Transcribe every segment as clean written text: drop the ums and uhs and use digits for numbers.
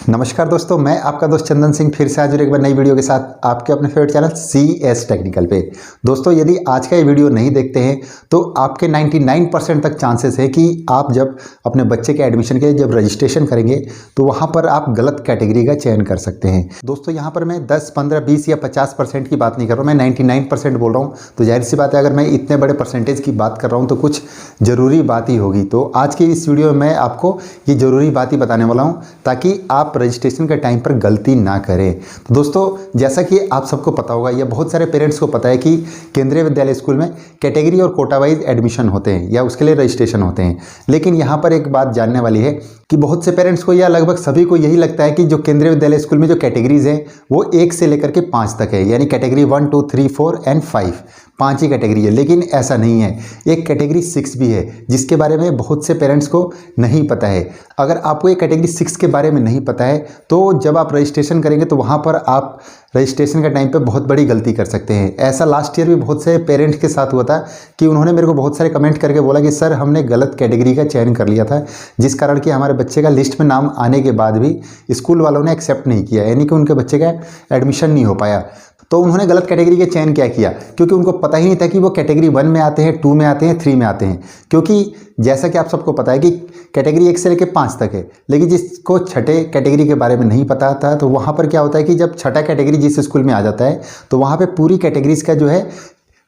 नमस्कार दोस्तों, मैं आपका दोस्त चंदन सिंह फिर से हाजिर एक बार नई वीडियो के साथ आपके अपने फेवरेट चैनल CS टेक्निकल पे। दोस्तों, यदि आज का ये वीडियो नहीं देखते हैं तो आपके 99% तक चांसेस है कि आप जब अपने बच्चे के एडमिशन के लिए जब रजिस्ट्रेशन करेंगे तो वहाँ पर आप गलत कैटेगरी का चयन कर सकते हैं। दोस्तों, यहाँ पर मैं 10, 15, 20 या 50% की बात नहीं कर रहा हूँ, मैं 99% बोल रहा हूँ। तो जाहिर सी बात है, अगर मैं इतने बड़े परसेंटेज की बात कर रहा हूँ तो कुछ ज़रूरी बात ही होगी। तो आज की इस वीडियो में मैं आपको ये ज़रूरी बात ही बताने वाला हूँ ताकि आप रजिस्ट्रेशन के टाइम पर गलती ना करें। तो दोस्तों, जैसा कि आप सबको पता होगा या बहुत सारे पेरेंट्स को पता है कि केंद्रीय विद्यालय स्कूल में कैटेगरी और कोटा वाइज एडमिशन होते हैं या उसके लिए रजिस्ट्रेशन होते हैं। लेकिन यहाँ पर एक बात जानने वाली है कि बहुत से पेरेंट्स को या लगभग सभी को यही लगता है कि जो केंद्रीय विद्यालय स्कूल में जो कैटेगरीज हैं वो 1 से लेकर के 5 तक है, यानी कैटेगरी 1, 2, 3, 4 एंड 5, 5 ही कैटेगरी है। लेकिन ऐसा नहीं है, एक कैटेगरी 6 भी है जिसके बारे में बहुत से पेरेंट्स को नहीं पता है। अगर आपको ये कैटेगरी 6 के बारे में नहीं पता है तो जब आप रजिस्ट्रेशन करेंगे तो वहाँ पर आप रजिस्ट्रेशन के टाइम पे बहुत बड़ी गलती कर सकते हैं। ऐसा लास्ट ईयर भी बहुत से पेरेंट्स के साथ हुआ था कि उन्होंने मेरे को बहुत सारे कमेंट करके बोला कि सर, हमने गलत कैटेगरी का चयन कर लिया था, जिस कारण कि हमारे बच्चे का लिस्ट में नाम आने के बाद भी स्कूल वालों ने एक्सेप्ट नहीं किया, यानी कि उनके बच्चे का एडमिशन नहीं हो पाया। तो उन्होंने गलत कैटेगरी का चयन क्या किया? क्योंकि उनको पता ही नहीं था कि वो कैटेगरी 1 में आते हैं, 2 में आते हैं, 3 में आते हैं। क्योंकि जैसा कि आप सबको पता है कि कैटेगरी 1 से लेकर 5 तक है, लेकिन जिसको छठे कैटेगरी के बारे में नहीं पता था तो वहाँ पर क्या होता है कि जब छठा कैटेगरी जिस स्कूल में आ जाता है तो वहाँ पे पूरी कैटेगरीज का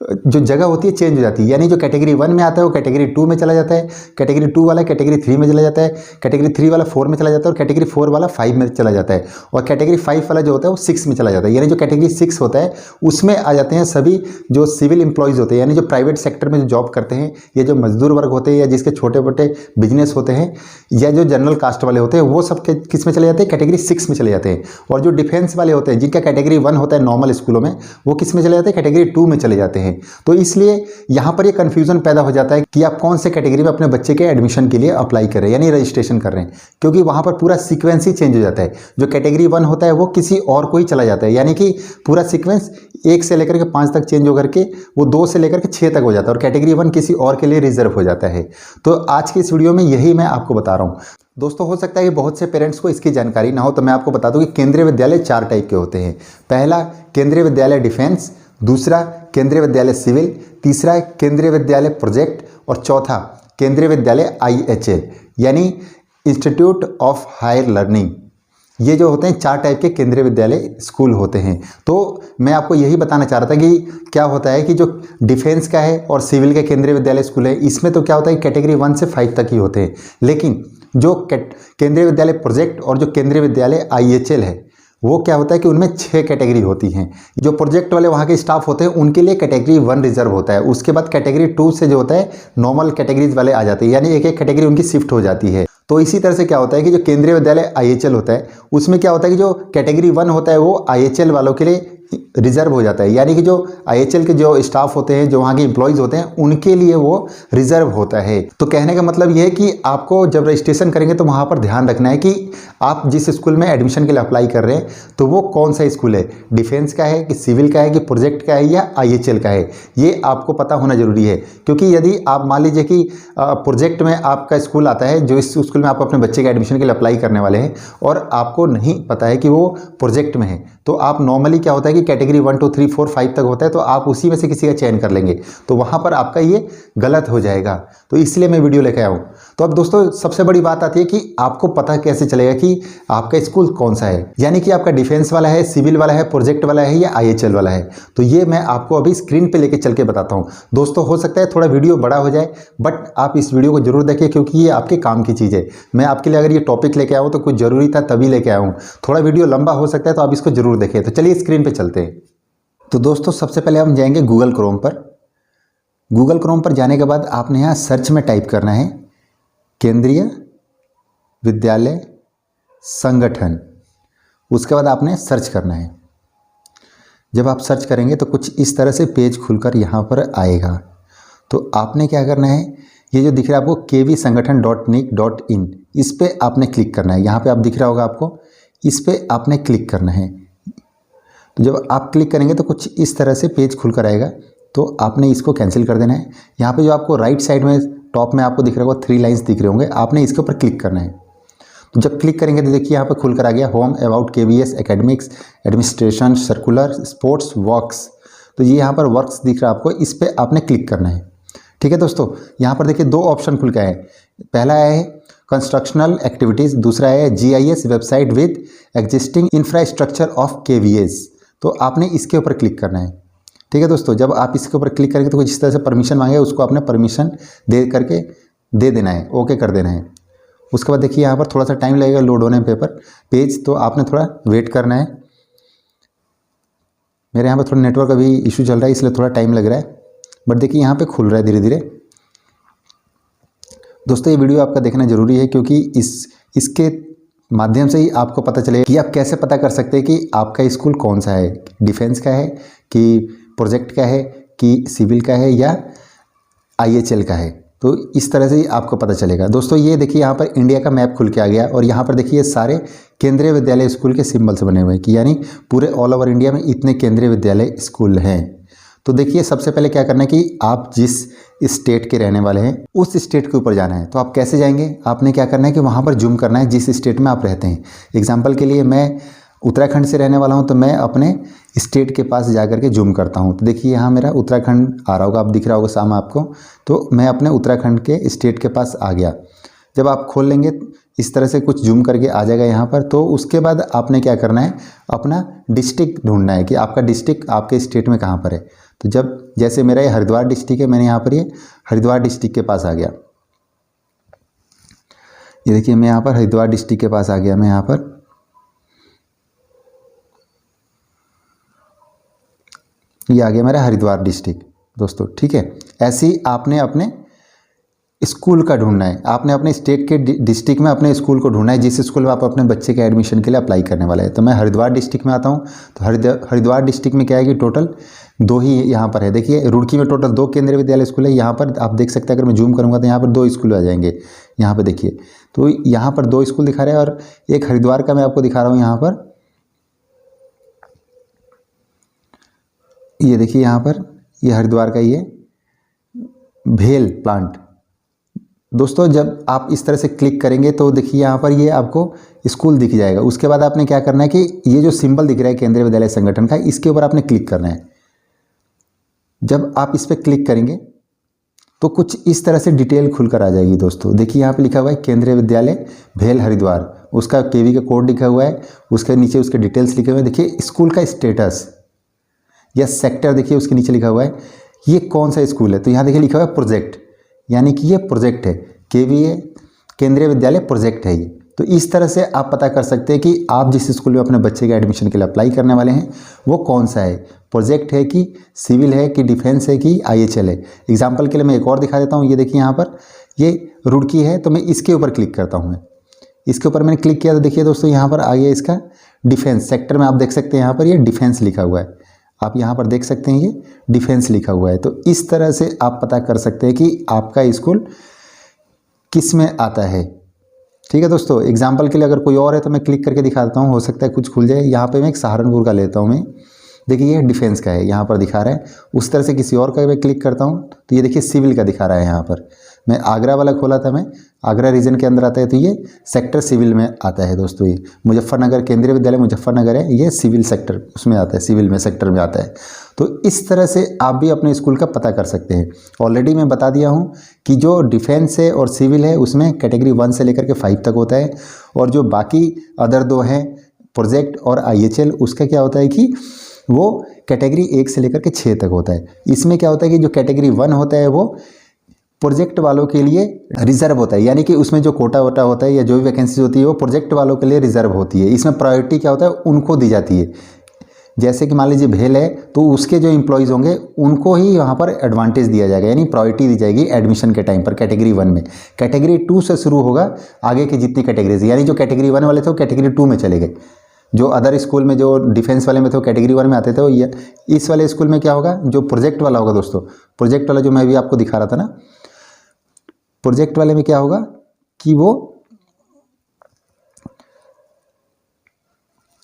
जो जगह होती है चेंज हो जाती है। यानी जो कैटेगरी 1 में आता है वो कैटेगरी 2 में चला जाता है, कैटेगरी 2 वाला कैटेगरी 3 में चला जाता है, कैटेगरी 3 वाला 4 में चला जाता है और कैटेगरी 4 वाला 5 में चला जाता है, और कैटेगरी 5 वाला जो होता है वो 6 में चला जाता है। यानी जो कैटेगरी 6 होता है उसमें आ जाते हैं सभी जो सिविल एम्प्लॉयज़ होते हैं, यानी जो प्राइवेट सेक्टर में जो जॉब करते हैं, या जो मजदूर वर्ग होते हैं, या जिसके छोटे मोटे बिजनेस होते हैं, या जो जनरल कास्ट वाले होते हैं, वो सब किस में चले जाते हैं? कैटेगरी 6 में चले जाते हैं। और जो डिफेंस वाले होते हैं जिनका कैटेगरी 1 होता है नॉर्मल स्कूलों में, वो किस में चले जाते हैं? कैटेगरी 2 में चले जाते हैं। तो इसलिए यहाँ पर ये कंफ्यूजन पैदा हो जाता है कि आप कौन से कैटेगरी में अपने बच्चे के एडमिशन के लिए अप्लाई कर रहे हैं, यानी रजिस्ट्रेशन कर रहे हैं, क्योंकि वहाँ पर पूरा सीक्वेंस ही चेंज हो जाता है। जो कैटेगरी 1 होता है वो किसी और को ही चला जाता है, यानी कि पूरा सीक्वेंस 1 से लेकर के 5 तक चेंज होकर के वो 2 से लेकर के 6 तक हो जाता है, और कैटेगरी 1 किसी और के लिए रिजर्व हो जाता है। तो आज की इस वीडियो में यही मैं आपको बता रहा हूँ। दोस्तों, हो सकता है कि बहुत से पेरेंट्स को इसकी जानकारी ना हो, तो मैं आपको बता दूं कि केंद्रीय विद्यालय 4 टाइप के होते हैं। पहला, केंद्रीय विद्यालय डिफेंस, दूसरा केंद्रीय विद्यालय सिविल, तीसरा केंद्रीय विद्यालय प्रोजेक्ट, और चौथा केंद्रीय विद्यालय IHL यानी इंस्टीट्यूट ऑफ हायर लर्निंग। ये जो होते हैं 4 टाइप के केंद्रीय विद्यालय स्कूल होते हैं। तो मैं आपको यही बताना चाह रहा था कि क्या होता है कि जो डिफेंस का है और सिविल के केंद्रीय विद्यालय स्कूल है, इसमें तो क्या होता है कैटेगरी 1 से 5 तक ही होते हैं। लेकिन जो केंद्रीय विद्यालय प्रोजेक्ट और जो केंद्रीय विद्यालय IHL है, वो क्या होता है कि उनमें 6 कैटेगरी होती हैं। जो प्रोजेक्ट वाले वहाँ के स्टाफ होते हैं उनके लिए कैटेगरी 1 रिजर्व होता है। उसके बाद कैटेगरी 2 से जो होता है नॉर्मल कैटेगरीज वाले आ जाते हैं, यानी एक एक कैटेगरी उनकी शिफ्ट हो जाती है। तो इसी तरह से क्या होता है कि जो केंद्रीय विद्यालय IHL होता है उसमें क्या होता है कि जो कैटेगरी 1 होता है वो IHL वालों के लिए रिजर्व हो जाता है, यानी कि जो IHL के जो स्टाफ होते हैं, जो वहाँ के एम्प्लॉयज़ होते हैं, उनके लिए वो रिजर्व होता है। तो कहने का मतलब ये है कि आपको जब रजिस्ट्रेशन करेंगे तो वहाँ पर ध्यान रखना है कि आप जिस स्कूल में एडमिशन के लिए अप्लाई कर रहे हैं तो वो कौन सा स्कूल है, डिफेंस का है कि सिविल का है कि प्रोजेक्ट का है या IHL का है, ये आपको पता होना जरूरी है। क्योंकि यदि आप मान लीजिए कि प्रोजेक्ट में आपका स्कूल आता है, जो इस स्कूल में आप अपने बच्चे के एडमिशन के लिए अप्लाई करने वाले हैं, और आपको नहीं पता है कि वो प्रोजेक्ट में है, तो आप नॉर्मली क्या होता है कि कैटेगरी 1, 2, 3, 4, 5 तक होता है, तो आप उसी में से किसी का चयन कर लेंगे, तो वहाँ पर आपका ये गलत हो जाएगा। तो इसलिए मैं वीडियो लेकर आया हूँ। तो अब दोस्तों, सबसे बड़ी बात आती है कि आपको पता कैसे चलेगा कि आपका स्कूल कौन सा है, यानी कि आपका डिफेंस वाला है, सिविल वाला है, प्रोजेक्ट वाला है या IHL वाला है। तो ये मैं आपको अभी स्क्रीन पे लेके चल के बताता हूँ। दोस्तों, हो सकता है थोड़ा वीडियो बड़ा हो जाए, बट आप इस वीडियो को जरूर देखें क्योंकि ये आपके काम की चीज़ है। मैं आपके लिए अगर ये टॉपिक लेके आया हूँ तो कुछ ज़रूरी था तभी लेके आया हूँ। थोड़ा वीडियो लंबा हो सकता है तो आप इसको जरूर देखें। तो चलिए स्क्रीन पर चलते हैं। तो दोस्तों, सबसे पहले हम जाएंगे गूगल क्रोम पर। गूगल क्रोम पर जाने के बाद आपने यहाँ सर्च में टाइप करना है केंद्रीय विद्यालय संगठन। उसके बाद आपने सर्च करना है। जब आप सर्च करेंगे तो कुछ इस तरह से पेज खुलकर यहाँ पर आएगा। तो आपने क्या करना है, ये जो दिख रहा है आपको kvsangathan.nic.in, इस पर आपने क्लिक करना है। यहाँ पे आप दिख रहा होगा आपको, इस पर आपने क्लिक करना है। तो जब आप क्लिक करेंगे तो कुछ इस तरह से पेज खुलकर आएगा। तो आपने इसको कैंसिल कर देना है। यहाँ पे जो आपको राइट साइड में टॉप में आपको दिख रहा होगा 3 लाइन्स दिख रहे होंगे, आपने इसके ऊपर क्लिक करना है। जब क्लिक करेंगे तो देखिए यहाँ पर खुल कर आ गया home about KVS academics administration circular sports works. तो ये यहाँ पर वर्क्स दिख रहा है आपको, इस पर आपने क्लिक करना है। ठीक है दोस्तों, यहाँ पर देखिए दो ऑप्शन खुल के आए। पहला है कंस्ट्रक्शनल एक्टिविटीज़, दूसरा है GIS website with existing infrastructure of KVS। तो आपने इसके ऊपर क्लिक करना है। ठीक है दोस्तों, जब आप इसके ऊपर क्लिक करेंगे तो जिस तरह से परमिशन मांगे उसको आपने परमिशन दे करके दे देना है, ओके कर देना है। उसके बाद देखिए यहाँ पर थोड़ा सा टाइम लगेगा लोड होने में पेज, तो आपने थोड़ा वेट करना है। मेरे यहाँ पर थोड़ा नेटवर्क अभी इशू चल रहा है इसलिए थोड़ा टाइम लग रहा है, बट देखिए यहाँ पे खुल रहा है धीरे धीरे। दोस्तों ये वीडियो आपका देखना जरूरी है, क्योंकि इसके माध्यम से ही आपको पता चलेगा कि आप कैसे पता कर सकते हैं कि आपका स्कूल कौन सा है, डिफेंस का है कि प्रोजेक्ट का है कि सिविल का है या IHL का है। तो इस तरह से ही आपको पता चलेगा। दोस्तों ये देखिए यहाँ पर इंडिया का मैप खुल के आ गया और यहाँ पर देखिए सारे केंद्रीय विद्यालय स्कूल के सिंबल्स बने हुए हैं कि यानी पूरे ऑल ओवर इंडिया में इतने केंद्रीय विद्यालय स्कूल हैं। तो देखिए सबसे पहले क्या करना है कि आप जिस स्टेट के रहने वाले हैं उस स्टेट के ऊपर जाना है। तो आप कैसे जाएंगे, आपने क्या करना है कि वहाँ पर जूम करना है जिस स्टेट में आप रहते हैं। एग्जाम्पल के लिए मैं उत्तराखंड से रहने वाला हूँ, तो मैं अपने स्टेट के पास जा करके जूम करता हूँ। तो देखिए यहाँ मेरा उत्तराखंड आ रहा होगा, आप दिख रहा होगा सामने आपको। तो मैं अपने उत्तराखंड के स्टेट के पास आ गया। जब आप खोल लेंगे इस तरह से कुछ जूम करके आ जाएगा यहाँ पर। तो उसके बाद आपने क्या करना है, अपना डिस्ट्रिक्ट ढूंढना है कि आपका डिस्ट्रिक्ट आपके स्टेट में कहाँ पर है। तो जब जैसे मेरा ये हरिद्वार डिस्ट्रिक्ट है, मैंने यहाँ पर ये हरिद्वार डिस्ट्रिक्ट के पास आ गया। ये देखिए मैं यहाँ पर हरिद्वार डिस्ट्रिक्ट के पास आ गया। मैं यहाँ पर ये आ गया मेरा हरिद्वार डिस्ट्रिक्ट दोस्तों। ठीक है, ऐसे ही आपने अपने स्कूल का ढूंढना है। आपने अपने स्टेट के डिस्ट्रिक्ट में अपने स्कूल को ढूंढना है जिस स्कूल में आप अपने बच्चे के एडमिशन के लिए अप्लाई करने वाले हैं। तो मैं हरिद्वार डिस्ट्रिक्ट में आता हूँ। तो हरिद्वार डिस्ट्रिक्ट में क्या है कि टोटल 2 ही यहाँ पर है। देखिए रुड़की में टोटल 2 केंद्रीय विद्यालय स्कूल है। यहाँ पर आप देख सकते हैं, अगर मैं जूम करूँगा तो यहाँ पर 2 स्कूल आ जाएंगे। यहाँ पर देखिए, तो यहाँ पर 2 स्कूल दिखा रहे हैं और एक हरिद्वार का मैं आपको दिखा रहा हूँ। यहाँ पर ये देखिए, यहाँ पर ये हरिद्वार का ये भेल प्लांट। दोस्तों जब आप इस तरह से क्लिक करेंगे तो देखिए यहाँ पर ये आपको स्कूल दिख जाएगा। उसके बाद आपने क्या करना है कि ये जो सिंबल दिख रहा है केंद्रीय विद्यालय संगठन का, इसके ऊपर आपने क्लिक करना है। जब आप इस पर क्लिक करेंगे तो कुछ इस तरह से डिटेल खुलकर आ जाएगी। दोस्तों देखिए यहाँ पे लिखा हुआ है केंद्रीय विद्यालय भेल हरिद्वार, उसका KV का कोड लिखा हुआ है, उसके नीचे उसके डिटेल्स लिखे हुए हैं। देखिए स्कूल का स्टेटस या सेक्टर देखिए उसके नीचे लिखा हुआ है ये कौन सा स्कूल है। तो यहाँ देखिए लिखा हुआ है प्रोजेक्ट, यानी कि ये प्रोजेक्ट है, KVA केंद्रीय विद्यालय प्रोजेक्ट है ये। तो इस तरह से आप पता कर सकते हैं कि आप जिस स्कूल में अपने बच्चे के एडमिशन के लिए अप्लाई करने वाले हैं वो कौन सा है, प्रोजेक्ट है कि सिविल है कि डिफेंस है कि IHL है। एग्जाम्पल के लिए मैं एक और दिखा देता हूँ। ये देखिए यहाँ पर ये रुड़की है, तो मैं इसके ऊपर क्लिक करता हूँ। मैं इसके ऊपर मैंने क्लिक किया तो देखिए दोस्तों यहाँ पर आ गया इसका डिफेंस सेक्टर में। आप देख सकते हैं यहाँ पर ये डिफेंस लिखा हुआ है, आप यहाँ पर देख सकते हैं ये डिफेंस लिखा हुआ है। तो इस तरह से आप पता कर सकते हैं कि आपका स्कूल किस में आता है। ठीक है दोस्तों, एग्जाम्पल के लिए अगर कोई और है तो मैं क्लिक करके दिखा देता हूँ, हो सकता है कुछ खुल जाए। यहाँ पे मैं एक सहारनपुर का लेता हूँ। मैं देखिए ये डिफेंस का है, यहाँ पर दिखा रहा है। उस तरह से किसी और का मैं क्लिक करता हूँ तो ये देखिए सिविल का दिखा रहा है। यहाँ पर मैं आगरा वाला खोला था, मैं आगरा रीजन के अंदर आता है, तो ये सेक्टर सिविल में आता है। दोस्तों ये मुजफ्फरनगर केंद्रीय विद्यालय मुजफ्फरनगर है, ये सिविल सेक्टर उसमें आता है, सिविल में सेक्टर में आता है। तो इस तरह से आप भी अपने स्कूल का पता कर सकते हैं। ऑलरेडी मैं बता दिया हूँ कि जो डिफेंस है और सिविल है उसमें कैटेगरी 1 से लेकर के 5 तक होता है, और जो बाकी अदर 2 हैं प्रोजेक्ट और IHL उसका क्या होता है कि वो कैटेगरी 1 से लेकर के 6 तक होता है। इसमें क्या होता है कि जो कैटेगरी 1 होता है वो प्रोजेक्ट वालों के लिए रिजर्व होता है, यानी कि उसमें जो कोटा वोटा होता है या जो भी वैकेंसी होती है वो प्रोजेक्ट वालों के लिए रिजर्व होती है। इसमें प्रायोरिटी क्या होता है, उनको दी जाती है। जैसे कि मान लीजिए भेल है तो उसके जो एम्प्लॉयज़ होंगे उनको ही वहाँ पर एडवांटेज दिया जाएगा, यानी प्रायोरिटी दी जाएगी एडमिशन के टाइम पर कैटेगरी 1 में। कैटेगरी 2 से शुरू होगा आगे की जितनी कैटेगरीज, यानी जो कैटेगरी 1 वाले थे वो कैटेगरी 2 में चले गए। जो अदर स्कूल में जो डिफेंस वाले में थे वो कैटेगरी 1 में आते थे, वो इस वाले स्कूल में क्या होगा, जो प्रोजेक्ट वाला होगा दोस्तों, प्रोजेक्ट वाला जो मैं भी आपको दिखा रहा था ना, प्रोजेक्ट वाले में क्या होगा कि वो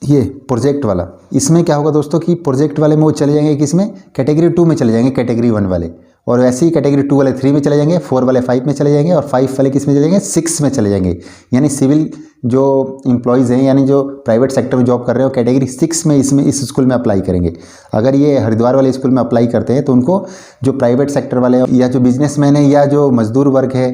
ये प्रोजेक्ट वाला, इसमें क्या होगा दोस्तों कि प्रोजेक्ट वाले में वो चले जाएंगे किसमें, कैटेगरी 2 में चले जाएंगे कैटेगरी 1 वाले, और वैसे ही कैटेगरी 2 वाले 3 में चले जाएंगे, 4 वाले 5 में चले जाएंगे और 5 वाले किस में चले जाएंगे, 6 में चले जाएंगे। यानी सिविल जो एम्प्लॉयज़ हैं यानी जो प्राइवेट सेक्टर में जॉब कर रहे हो कैटेगरी 6 में इसमें इस स्कूल में अप्लाई करेंगे। अगर ये हरिद्वार वाले स्कूल में अप्लाई करते हैं तो उनको जो प्राइवेट सेक्टर वाले या जो बिजनेसमैन है या जो मजदूर वर्ग है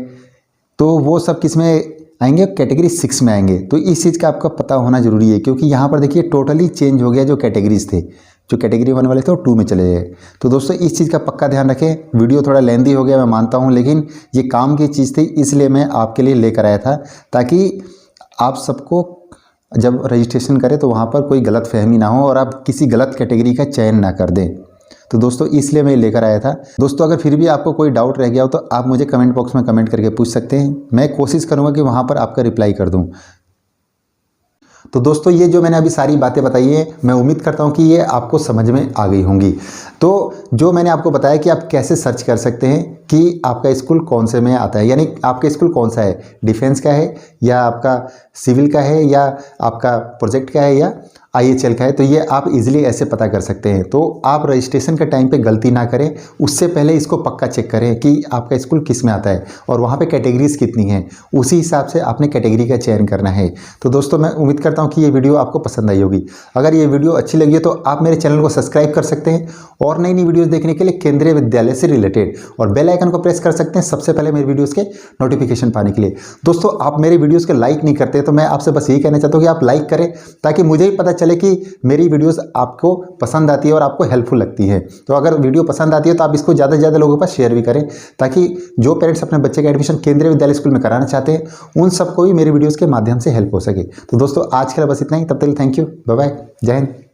तो वो सब किस में आएंगे, कैटेगरी 6 में आएंगे। तो इस चीज़ का आपका पता होना जरूरी है क्योंकि यहाँ पर देखिए टोटली चेंज हो गया, जो कैटेगरीज थे, जो कैटेगरी 1 वाले थे वो 2 में चले गए। तो दोस्तों इस चीज़ का पक्का ध्यान रखें। वीडियो थोड़ा लेंदी हो गया मैं मानता हूँ, लेकिन ये काम की चीज़ थी इसलिए मैं आपके लिए लेकर आया था, ताकि आप सबको जब रजिस्ट्रेशन करें तो वहाँ पर कोई गलत फहमी ना हो और आप किसी गलत कैटेगरी का चयन ना कर दें। तो दोस्तों इसलिए मैं लेकर आया था। दोस्तों अगर फिर भी आपको कोई डाउट रह गया हो तो आप मुझे कमेंट बॉक्स में कमेंट करके पूछ सकते हैं, मैं कोशिश करूँगा कि वहाँ पर आपका रिप्लाई कर दूँ। तो दोस्तों ये जो मैंने अभी सारी बातें बताई है मैं उम्मीद करता हूँ कि ये आपको समझ में आ गई होंगी। तो जो मैंने आपको बताया कि आप कैसे सर्च कर सकते हैं कि आपका स्कूल कौन से में आता है, यानी आपका स्कूल कौन सा है, डिफेंस का है या आपका सिविल का है या आपका प्रोजेक्ट का है या IHL का है, तो ये आप इजीली ऐसे पता कर सकते हैं। तो आप रजिस्ट्रेशन के टाइम पे गलती ना करें, उससे पहले इसको पक्का चेक करें कि आपका स्कूल किस में आता है और वहाँ पे कैटेगरीज कितनी हैं, उसी हिसाब से आपने कैटेगरी का चयन करना है। तो दोस्तों मैं उम्मीद करता हूँ कि ये वीडियो आपको पसंद आई होगी। अगर ये वीडियो अच्छी लगी है तो आप मेरे चैनल को सब्सक्राइब कर सकते हैं और नई नई वीडियोज़ देखने के लिए केंद्रीय विद्यालय से रिलेटेड और बेल आइकन को प्रेस कर सकते हैं सबसे पहले मेरे वीडियोज़ के नोटिफिकेशन पाने के लिए। दोस्तों आप मेरे वीडियोज़ को लाइक नहीं करते तो मैं आपसे बस यही कहना चाहता हूँ कि आप लाइक करें ताकि मुझे भी पता चले कि मेरी वीडियोस आपको पसंद आती है और आपको हेल्पफुल लगती है। तो अगर वीडियो पसंद आती है तो आप इसको ज़्यादा से ज़्यादा लोगों के पास शेयर भी करें ताकि जो पेरेंट्स अपने बच्चे का एडमिशन केंद्रीय विद्यालय स्कूल में कराना चाहते हैं उन सबको भी मेरी वीडियोस के माध्यम से हेल्प हो सके। तो दोस्तों आज के लिए बस इतना ही, तब तक थैंक यू, बाय बाय, जय हिंद।